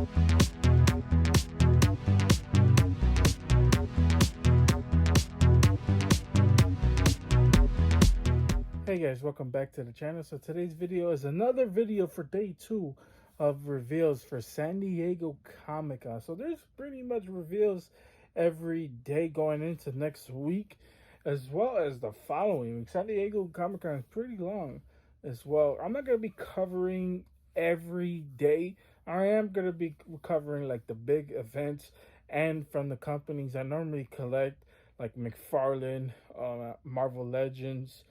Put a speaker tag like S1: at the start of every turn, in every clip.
S1: Hey guys, welcome back to the channel. So today's video is another video for day 2 of reveals for San Diego Comic-Con. So there's pretty much reveals every day going into next week, as well as the following week. San Diego Comic-Con is pretty long as well. I'm not going to be covering every day. I am going to be covering like the big events and from the companies I normally collect, like McFarlane, Marvel Legends,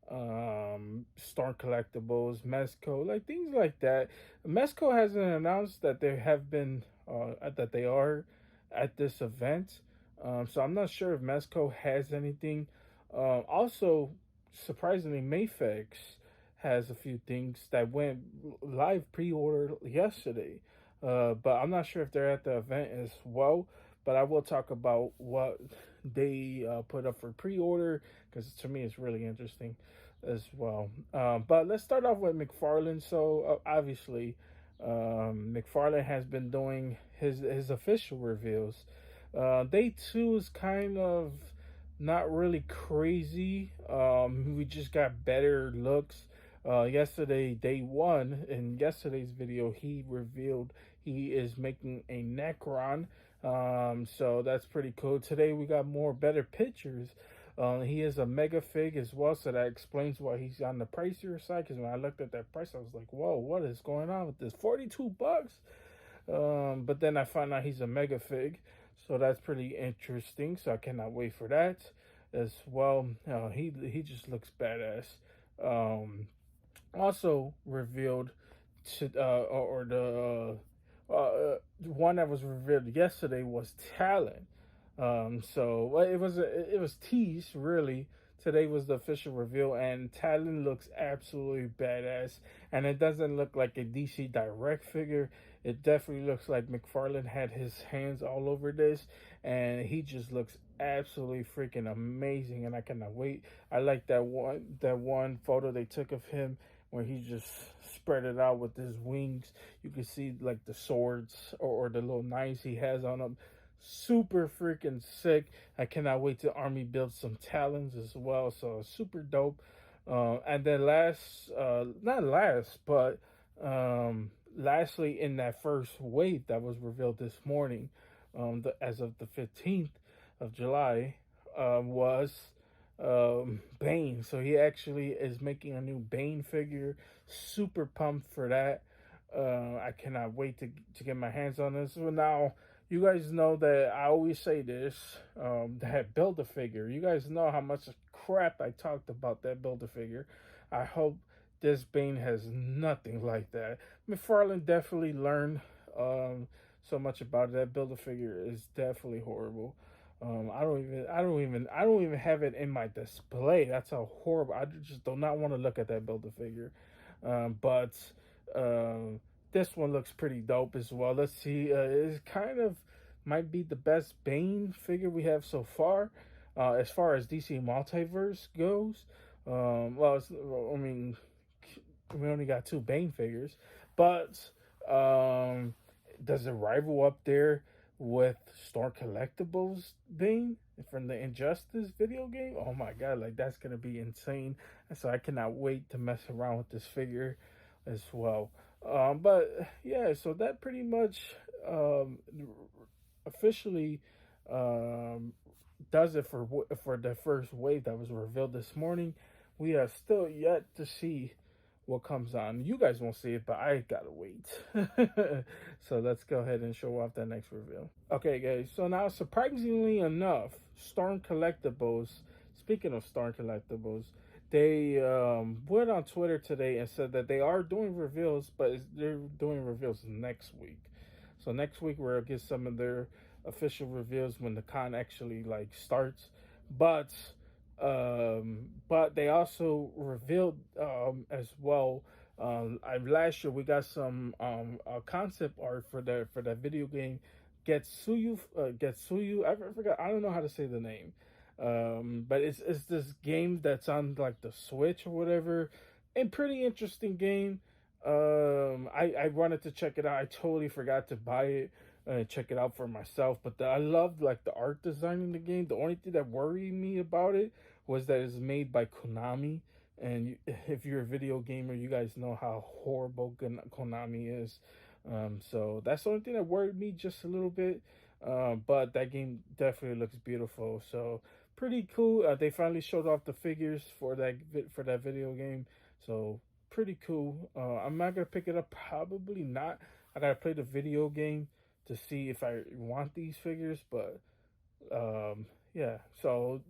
S1: Storm Collectibles, Mezco, like things like that. Mezco hasn't announced that they have been that they are at this event, so I'm not sure if Mezco has anything. Also, surprisingly, Mayfix has a few things that went live pre-order yesterday, but I'm not sure if they're at the event as well. But I will talk about what they put up for pre-order, because to me it's really interesting as well. But let's start off with McFarlane. So obviously, McFarlane has been doing his official reveals. Day 2 is kind of not really crazy. We just got better looks. Yesterday, day 1, in yesterday's video, he revealed he is making a Necron. So that's pretty cool. Today we got better pictures. He is a mega fig as well, so that explains why he's on the pricier side, because when I looked at that price I was like, whoa, what is going on with this? $42. But then I found out he's a mega fig, so that's pretty interesting. So I cannot wait for that as well. He just looks badass. Also revealed to the one that was revealed yesterday was Talon. So it was teased really. Today was the official reveal, and Talon looks absolutely badass. And it doesn't look like a DC Direct figure. It definitely looks like McFarlane had his hands all over this, and he just looks absolutely freaking amazing. And I cannot wait. I like that one photo they took of him where he just spread it out with his wings. You can see like the swords or the little knives he has on him. Super freaking sick. I cannot wait to army build some Talons as well. So super dope. And then lastly, in that first wave that was revealed this morning, as of the 15th of July, was Bane. So he actually is making a new Bane figure. Super pumped for that. I cannot wait to get my hands on this. So now, you guys know that I always say this, that Build-A-Figure. You guys know how much crap I talked about that Build-A-Figure. I hope this Bane has nothing like that. McFarlane definitely learned so much about it. That Build-A-Figure is definitely horrible. I don't even have it in my display. That's how horrible. I just do not want to look at that Build-A-Figure. But this one looks pretty dope as well. Let's see. It kind of might be the best Bane figure we have so far as DC Multiverse goes. I mean, we only got 2 Bane figures, but does it rival up there with Storm Collectibles Bane from the Injustice video game? Oh my god, like that's gonna be insane. And so I cannot wait to mess around with this figure as well. But yeah, so that pretty much officially does it for the first wave that was revealed this morning. We are still yet to see what comes on. You guys won't see it, but I gotta wait. So let's go ahead and show off that next reveal. Okay, guys, so now surprisingly enough, Storm Collectibles, speaking of Storm Collectibles, they went on Twitter today and said that they are doing reveals, but they're doing reveals next week. So next week we'll get some of their official reveals when the con actually like starts. But they also revealed as well. Last year we got some concept art for that video game Getsuyu. I forgot. I don't know how to say the name. But it's this game that's on like the Switch or whatever, and pretty interesting game. I wanted to check it out. I totally forgot to buy it and check it out for myself. But I loved like the art design in the game. The only thing that worried me about it was that it's made by Konami. And if you're a video gamer, you guys know how horrible Konami is. So that's the only thing that worried me just a little bit. But that game definitely looks beautiful. So pretty cool. They finally showed off the figures for that video game. So pretty cool. I'm not gonna pick it up. Probably not. I gotta play the video game to see if I want these figures. But yeah. So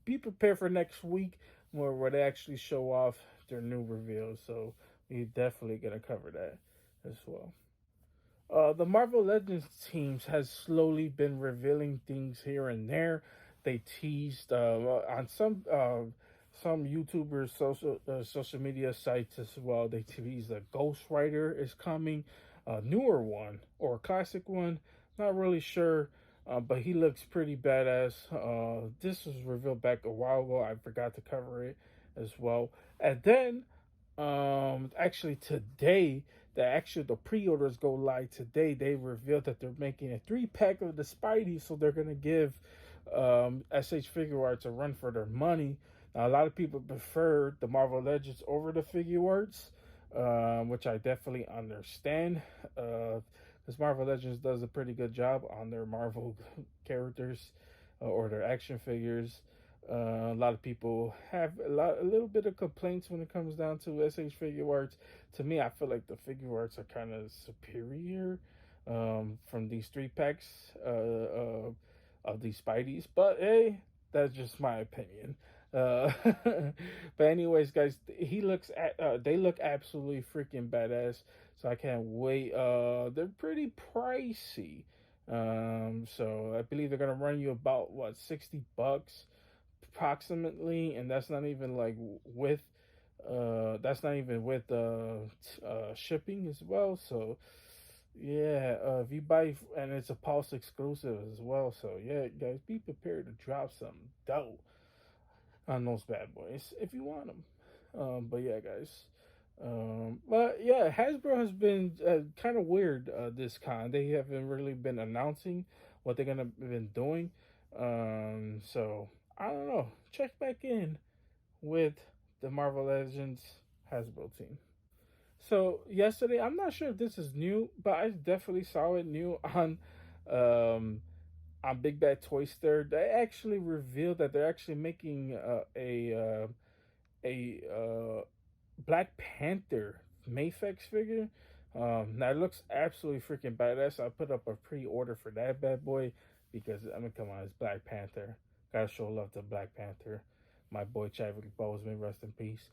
S1: be prepared for next week where they actually show off their new reveals. So we definitely gonna cover that as well. The Marvel Legends teams has slowly been revealing things here and there. They teased on some YouTubers, social media sites as well. They teased a Ghost Rider is coming, a newer one or a classic one. Not really sure, but he looks pretty badass. This was revealed back a while ago. I forgot to cover it as well. And then, actually today, the pre-orders go live today. They revealed that they're making a 3-pack of the Spidey, so they're gonna give SH Figure Arts a run for their money. Now, a lot of people prefer the Marvel Legends over the Figure Arts, which I definitely understand. Because Marvel Legends does a pretty good job on their Marvel characters or their action figures. A lot of people have a little bit of complaints when it comes down to SH Figure Arts. To me, I feel like the figure arts are kind of superior from these 3-packs of these Spideys. But hey, that's just my opinion. But anyways, guys, they look absolutely freaking badass. So I can't wait. They're pretty pricey. So I believe they're gonna run you about what, $60 approximately, and that's not even like with shipping as well. So yeah, if you buy, and it's a Pulse exclusive as well. So yeah, guys, be prepared to drop some dough on those bad boys if you want them. But yeah, guys. But yeah, Hasbro has been kind of weird this con. They haven't really been announcing what they're gonna been doing. So I don't know. Check back in with the Marvel Legends Hasbro team. So yesterday, I'm not sure if this is new, but I definitely saw it new um, on Big Bad Toy Store. They actually revealed that they're actually making a Black Panther Mayfix figure. That looks absolutely freaking badass. I put up a pre-order for that bad boy because I mean, come on, it's Black Panther. Gotta show love to Black Panther. My boy Chadwick Boseman, rest in peace.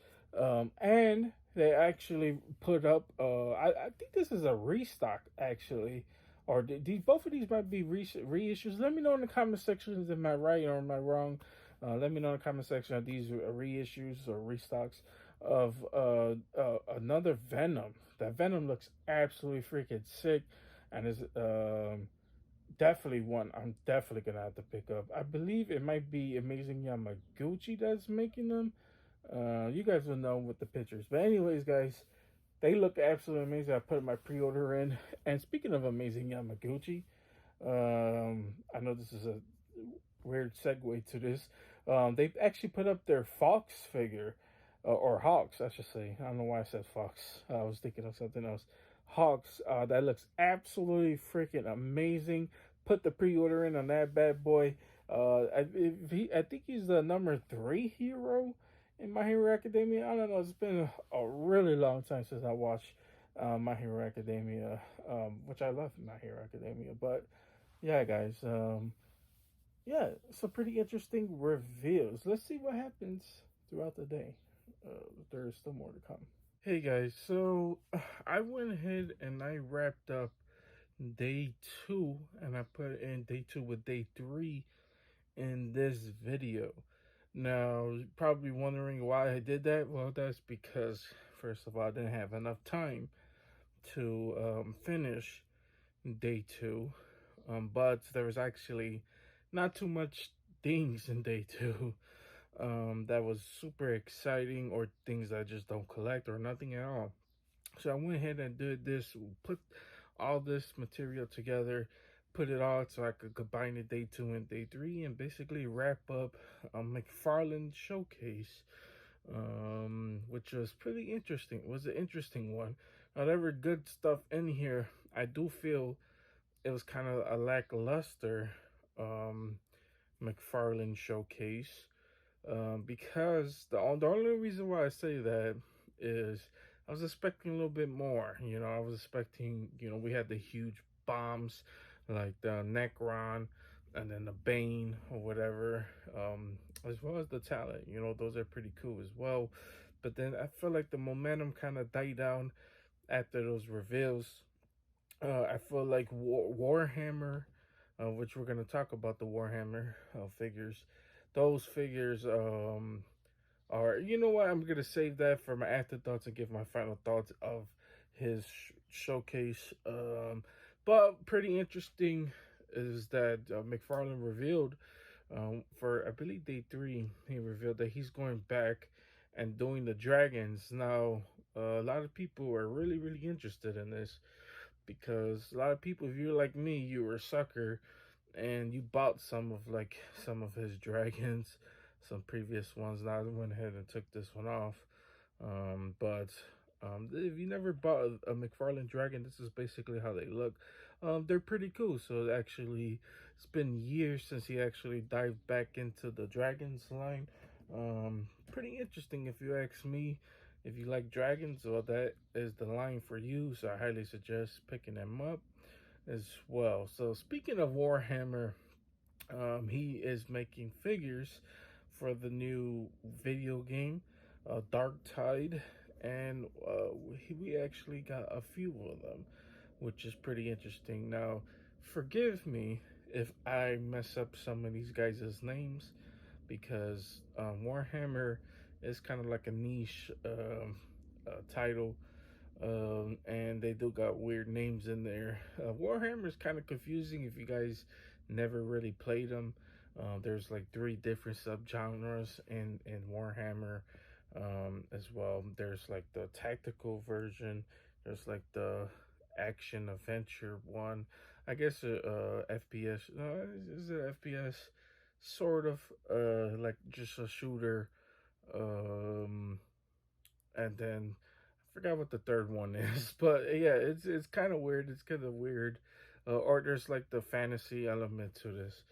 S1: And they actually put up. I think this is a restock actually, or both of these might be reissues. Let me know in the comment sections. Am I right or am I wrong? Let me know in the comment section. Are these reissues or restocks of another Venom? That Venom looks absolutely freaking sick, and is definitely one I'm definitely gonna have to pick up. I believe it might be Amazing Yamaguchi that's making them. You guys will know with the pictures. But anyways, guys, they look absolutely amazing. I put my pre-order in. And speaking of Amazing Yamaguchi, I know this is a weird segue to this. They've actually put up their Fox figure, or Hawks, I should say. I don't know why I said Fox. I was thinking of something else. Hawks, that looks absolutely freaking amazing. Put the pre-order in on that bad boy. I think he's the number 3 hero in My Hero Academia. I don't know. It's been a really long time since I watched My Hero Academia, which I love My Hero Academia. But yeah, guys. Yeah, some pretty interesting reveals. Let's see what happens throughout the day. There's still more to come. Hey guys, so I went ahead and I wrapped up day 2, and I put in day 2 with day 3 in this video. Now, you're probably wondering why I did that. Well, that's because, first of all, I didn't have enough time to finish day 2. But there was actually not too much things in day 2 that was super exciting, or things I just don't collect, or nothing at all. So I went ahead and did this, put all this material together, put it all so I could combine the day 2 and day 3, and basically wrap up a McFarlane showcase, which was pretty interesting. It was an interesting one. Whatever good stuff in here, I do feel it was kind of a lackluster um, McFarlane showcase, because the only reason why I say that is I was expecting a little bit more. You know, I was expecting, we had the huge bombs like the Necron and then the Bane or whatever, as well as the Talon. You know, those are pretty cool as well. But then I feel like the momentum kind of died down after those reveals. I feel like Warhammer, which we're going to talk about the Warhammer figures. Those figures are, you know what? I'm going to save that for my afterthoughts and give my final thoughts of his showcase. But pretty interesting is that McFarlane revealed for, I believe, day 3, he revealed that he's going back and doing the dragons. Now, a lot of people are really, really interested in this because a lot of people, if you're like me, you were a sucker and you bought some of his dragons, some previous ones. Now I went ahead and took this one off. But if you never bought a McFarlane dragon, this is basically how they look. They're pretty cool. So actually, it's been years since he actually dived back into the dragons line. Pretty interesting if you ask me. If you like dragons, well, that is the line for you. So I highly suggest picking them up as well. So speaking of Warhammer, he is making figures for the new video game, Dark Tide, and we actually got a few of them, which is pretty interesting. Now, forgive me if I mess up some of these guys' names, because Warhammer is kind of like a niche title, and they do got weird names in there. Warhammer is kind of confusing if you guys never really played them. There's like 3 different subgenres in Warhammer, as well. There's like the tactical version. There's like the action adventure one. I guess FPS. Is it FPS? Sort of. Like just a shooter. Um, and then I forgot what the third one is, but yeah, it's kind of weird. It's kind of weird, or there's like the fantasy element to this,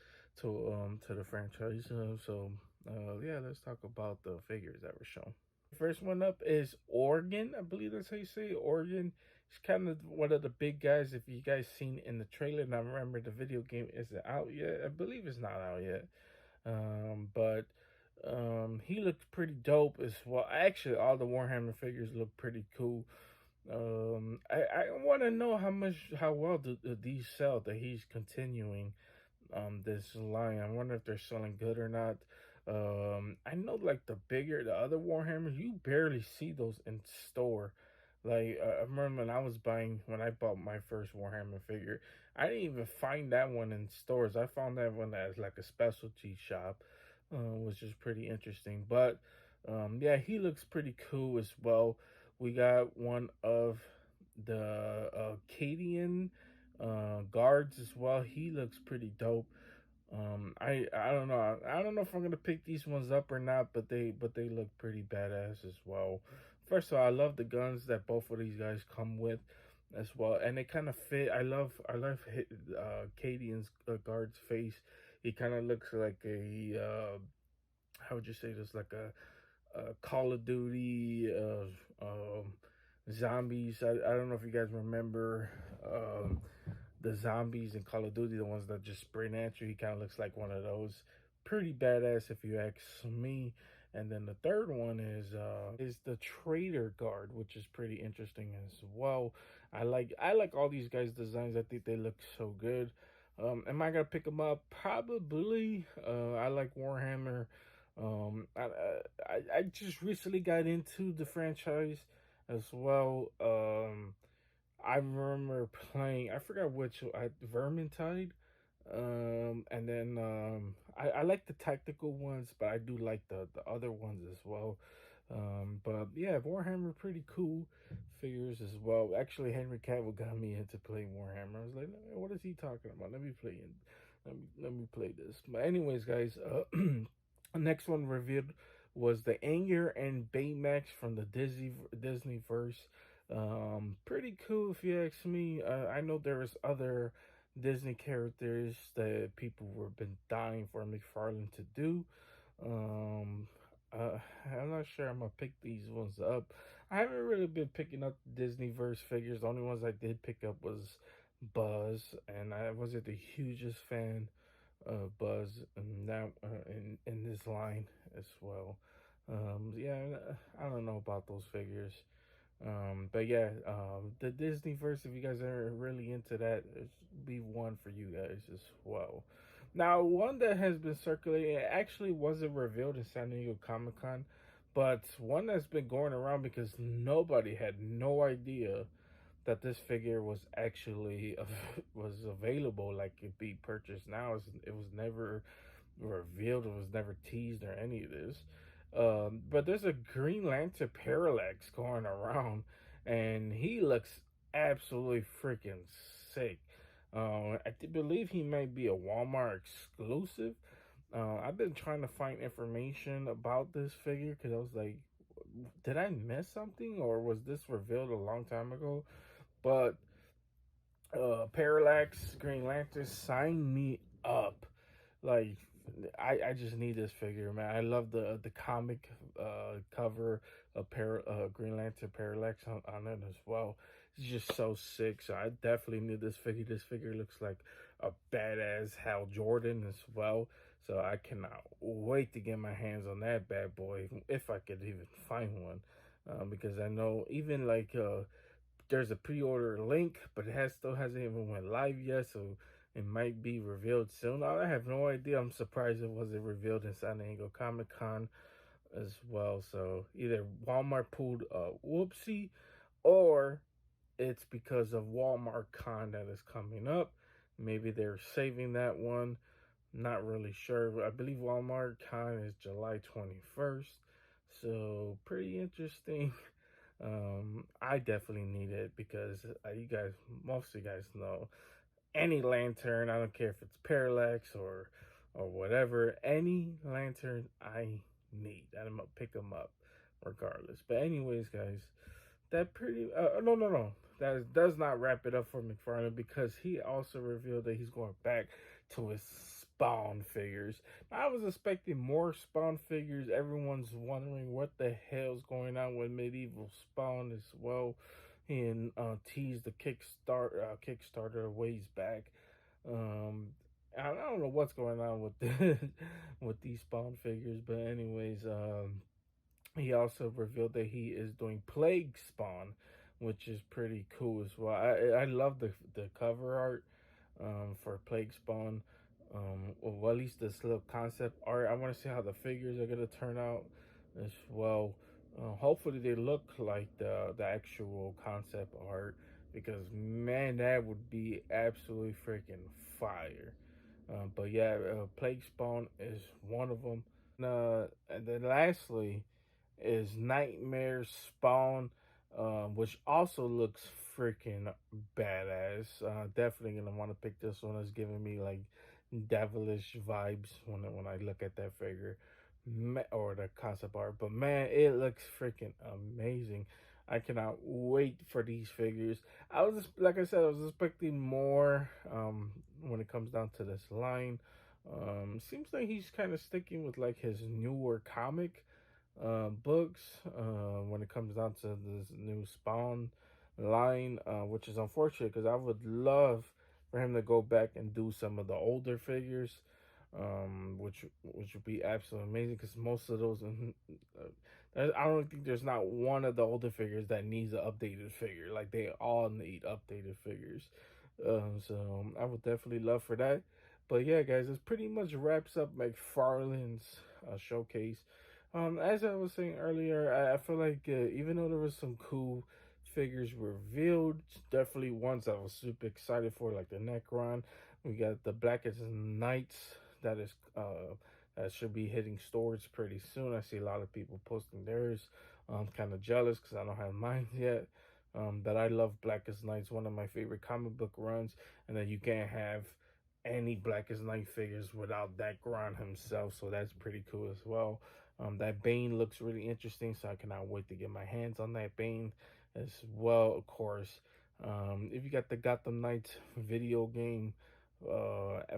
S1: to the franchise. Yeah, let's talk about the figures that were shown. First one up is Oregon. I believe that's how you say it. Oregon. He's kind of one of the big guys. If you guys seen in the trailer, and I remember the video game isn't out yet. I believe it's not out yet. But he looked pretty dope as well. Actually, all the Warhammer figures look pretty cool. I want to know how well do these sell that he's continuing this line. I wonder if they're selling good or not. I know like the other Warhammers, you barely see those in store. Like I remember when I bought my first Warhammer figure, I didn't even find that one in stores. I found that one as like a specialty shop, which is pretty interesting. But yeah, he looks pretty cool as well. We got one of the Cadian guards as well. He looks pretty dope. I don't know. I don't know if I'm gonna pick these ones up or not, but they look pretty badass as well. First of all, I love the guns that both of these guys come with as well, and they kind of fit. Cadian's guard's face. He kind of looks like a how would you say this? Like a Call of Duty zombies. I don't know if you guys remember the zombies in Call of Duty, the ones that just sprint at you. He kind of looks like one of those. Pretty badass if you ask me. And then the third one is the Traitor Guard, which is pretty interesting as well. I like all these guys' designs. I think they look so good. Am I gonna pick them up? Probably. I like Warhammer. I just recently got into the franchise as well. I remember playing, I forgot which, Vermintide. And then I like the tactical ones, but I do like the other ones as well. But yeah, Warhammer pretty cool figures as well. Actually, Henry Cavill got me into playing Warhammer. I was like, what is he talking about? Let me play it. Let me play this. But anyways, guys, next one revealed was the Anger and Baymax from the Disney verse. Pretty cool if you ask me. I know there was other Disney characters that people were been dying for McFarlane to do. Um, I'm not sure I'm gonna pick these ones up. I haven't really been picking up Disney verse figures. The only ones I did pick up was Buzz, and I wasn't the hugest fan of Buzz and that in this line as well. Yeah, I don't know about those figures. But yeah, the Disney verse, if you guys are really into that, it's be one for you guys as well. Now, one that has been circulating, it actually wasn't revealed in San Diego Comic Con, but one that's been going around because nobody had no idea that this figure was actually was available, like it be purchased now. It was never revealed, it was never teased or any of this. But there's a Green Lantern Parallax going around, and he looks absolutely freaking sick. Believe he might be a Walmart exclusive. I've been trying to find information about this figure because I was like, did I miss something or was this revealed a long time ago? But Parallax, Green Lantern, sign me up. Like I just need this figure, man. I love the comic cover of Green Lantern Parallax on it as well. It's just so sick. So I definitely need this figure. This figure looks like a badass Hal Jordan as well. So I cannot wait to get my hands on that bad boy if I could even find one. Because I know even like there's a pre-order link, but still hasn't even went live yet, so it might be revealed soon. I have no idea. I'm surprised it wasn't revealed in San Diego Comic Con as well. So either Walmart pulled a whoopsie, or it's because of Walmart Con that is coming up. Maybe they're saving that one. Not really sure. I believe Walmart Con is July 21st. So pretty interesting. I definitely need it because you guys, most of you guys know, any lantern, I don't care if it's Parallax or whatever, any lantern I need, I'm gonna pick them up regardless. But anyways, guys, that pretty no, does not wrap it up for McFarlane because he also revealed that he's going back to his Spawn figures. I was expecting more Spawn figures. Everyone's wondering what the hell's going on with Medieval Spawn as well. And teased the Kickstarter ways back. um I don't know what's going on with with these Spawn figures, but anyways, he also revealed that he is doing Plague Spawn, which is pretty cool as well. I love the cover art for Plague Spawn. Well, at least this little concept art. I want to see how the figures are gonna turn out as well. Hopefully they look like the actual concept art because man, that would be absolutely freaking fire. But yeah, Plague Spawn is one of them. And then lastly is Nightmare Spawn, which also looks freaking badass. Definitely gonna want to pick this one. It's giving me like devilish vibes when I look at that figure, or the concept art. But man, it looks freaking amazing. I cannot wait for these figures. I was like I said, I was expecting more when it comes down to this line. Seems like he's kind of sticking with like his newer comic books when it comes down to this new Spawn line, which is unfortunate because I would love for him to go back and do some of the older figures, which would be absolutely amazing because most of those, I don't think there's not one of the older figures that needs an updated figure. Like they all need updated figures. So I would definitely love for that. But yeah, guys, this pretty much wraps up McFarlane's showcase. As I was saying earlier, I feel like even though there was some cool figures revealed, definitely ones I was super excited for, like the Necron. We got the Blackest Knights that is that should be hitting stores pretty soon. I see a lot of people posting theirs. I'm kind of jealous because I don't have mine yet. But I love Blackest Night. It's one of my favorite comic book runs, and then you can't have any Blackest Night figures without Necron himself, so that's pretty cool as well. That Bane looks really interesting, so I cannot wait to get my hands on that Bane as well, of course. If you got the Gotham Knights video game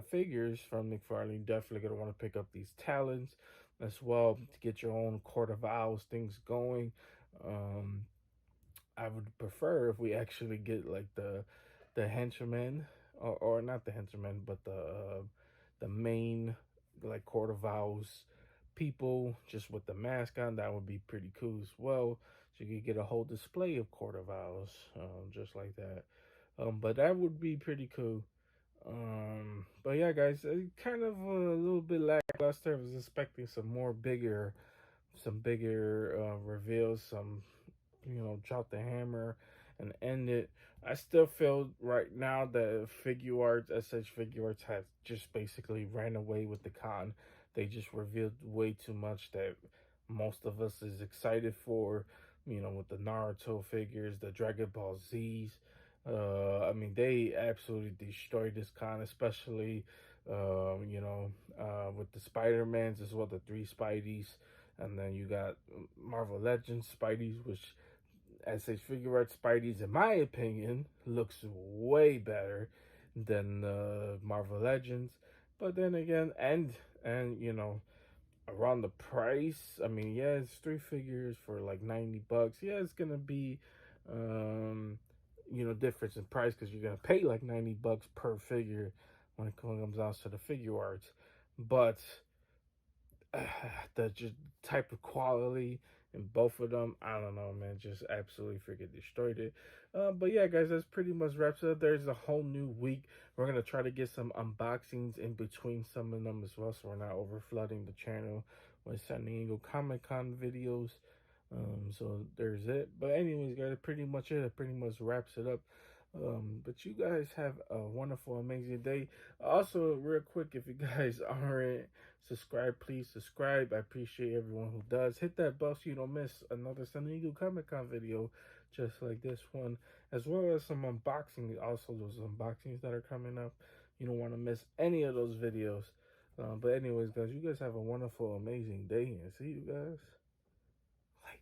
S1: figures from McFarlane, definitely gonna want to pick up these Talons as well to get your own Court of Owls things going. Um, I would prefer if we actually get like the henchmen, or not the henchmen, but the main like Court of Owls people just with the mask on. That would be pretty cool as well. So you could get a whole display of Court of Owls, just like that. But that would be pretty cool. But yeah, guys, kind of a little bit lackluster. I was expecting some bigger reveals, some, drop the hammer and end it. I still feel right now that Figure Arts, SH Figure Arts, has just basically ran away with the con. They just revealed way too much that most of us is excited for. With the Naruto figures, the Dragon Ball Z's. I mean, they absolutely destroyed this con, especially, with the Spider-Mans as well, the 3 Spideys. And then you got Marvel Legends Spideys, which, as a figure art Spideys, in my opinion, looks way better than Marvel Legends. But then again, and around the price, I mean, yeah, it's 3 figures for like $90. Yeah, it's gonna be, difference in price because you're gonna pay like $90 per figure when it comes down to the figure arts. But the just type of quality in both of them, I don't know, man, just absolutely freaking destroyed it. But yeah, guys, that's pretty much wraps it up. There's a whole new week. We're gonna try to get some unboxings in between some of them as well, so we're not over flooding the channel with San Diego Comic Con videos. So there's it. But anyways, guys, pretty much it. It pretty much wraps it up. But you guys have a wonderful, amazing day. Also, real quick, if you guys aren't subscribed, please subscribe. I appreciate everyone who does. Hit that bell so you don't miss another San Diego Comic Con video just like this one, as well as some unboxing. Also, those unboxings that are coming up. You don't want to miss any of those videos. But anyways, guys, you guys have a wonderful, amazing day, and see you guys later.